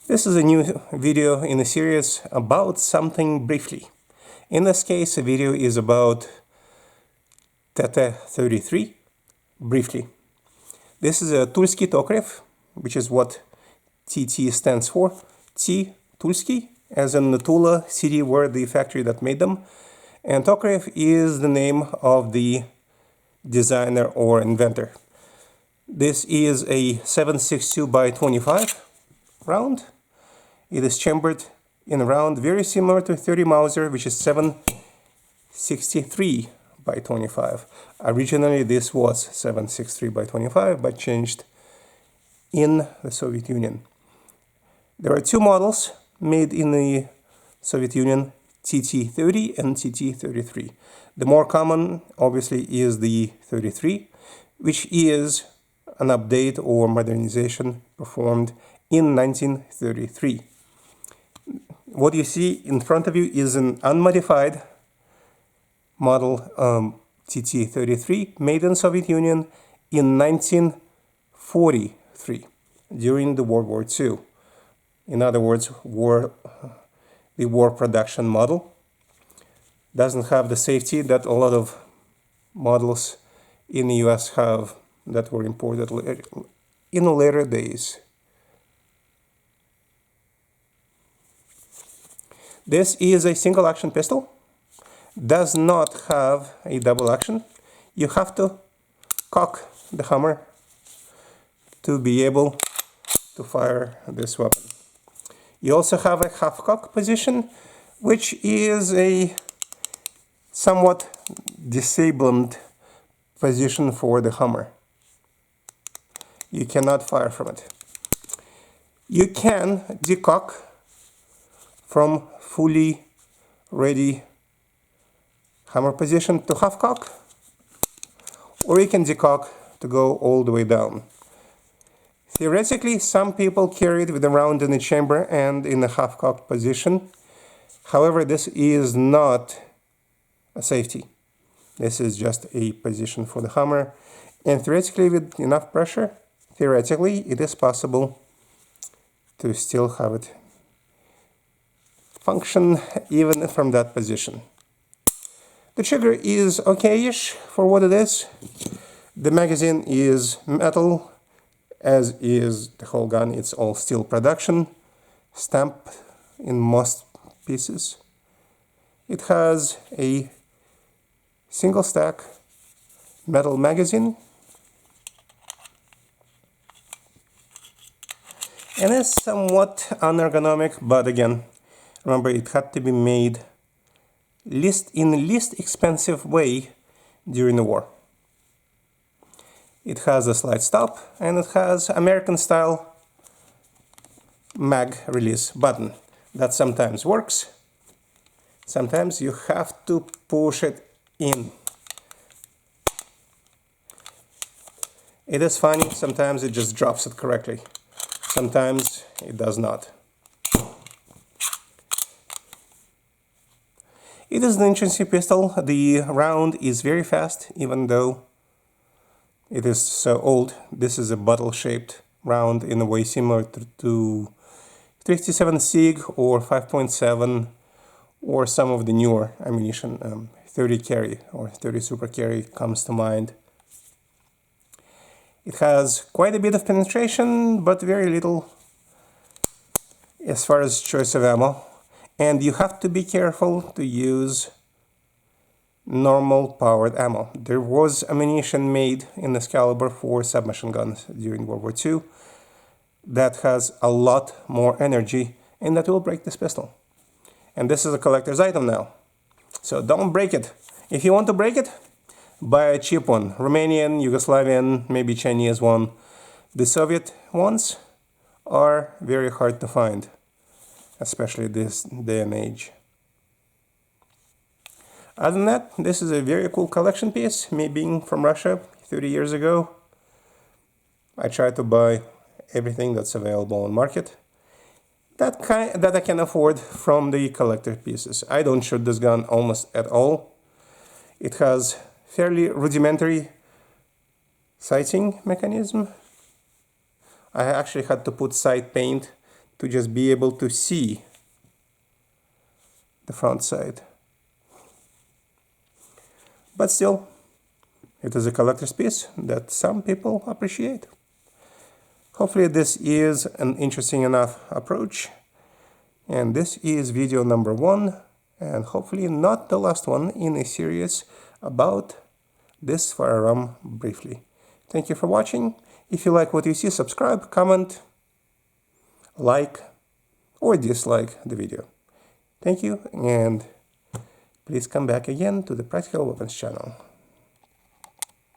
This is a new video in a series about something briefly. In this case, the video is about TT33 briefly. This is a Tulski tokarev, which is what TT stands for. T, Tulski, as in the Tula city where the factory that made them. And tokarev is the name of the designer or inventor. This is a 7.62 by 25 round. It is chambered in a round very similar to 30 Mauser, which is 7.63 by 25. Originally this was 7.63 by 25, but changed in the Soviet Union. There are two models made in the Soviet Union, TT30 and TT33. The more common, obviously, is the 33, which is an update or modernization performed in 1933. What you see in front of you is an unmodified model TT33 made in Soviet Union in 1943 during the World War II. In other words, the war production model doesn't have the safety that a lot of models in the US have that were imported in later days. This is a single action pistol, does not have a double action. You have to cock the hammer to be able to fire this weapon. You also have a half cock position, which is a somewhat disabled position for the hammer. You cannot fire from it. You can decock from fully ready hammer position to half cock, or you can decock to go all the way down. Theoretically, some people carry it with a round in the chamber and in a half cock position. However, this is not a safety. This is just a position for the hammer, and theoretically, with enough pressure, theoretically, it is possible to still have it function even from that position. The trigger is okay-ish for what it is. The magazine is metal, as is the whole gun. It's all steel production, stamped in most pieces. It has a single stack metal magazine, and it's somewhat unergonomic, but again, remember, it had to be made in the least expensive way during the war. It has a slide stop, and it has American-style mag release button that sometimes works. Sometimes you have to push it in. It is funny, sometimes it just drops it correctly. Sometimes it does not. It is an interesting pistol. The round is very fast, even though it is so old. This is a bottle-shaped round in a way similar to 357 SIG or 5.7 or some of the newer ammunition. 30 carry or 30 super carry comes to mind. It has quite a bit of penetration, but very little as far as choice of ammo. And you have to be careful to use normal powered ammo. There was ammunition made in this caliber for submachine guns during World War II that has a lot more energy, and that will break this pistol. And this is a collector's item now. So don't break it. If you want to break it, buy a cheap one. Romanian, Yugoslavian, maybe Chinese one. The Soviet ones are very hard to find, especially this day and age. Other than that, this is a very cool collection piece. Me being from Russia 30 years ago, I try to buy everything that's available on market that I can afford from the collector pieces. I don't shoot this gun almost at all. It has fairly rudimentary sighting mechanism. I actually had to put sight paint to just be able to see the front side. But still, it is a collector's piece that some people appreciate. Hopefully this is an interesting enough approach. And this is video number 1, and hopefully not the last one in a series about this firearm briefly. Thank you for watching. If you like what you see, subscribe, comment, like, or dislike the video. Thank you, and please come back again to the Practical Weapons channel.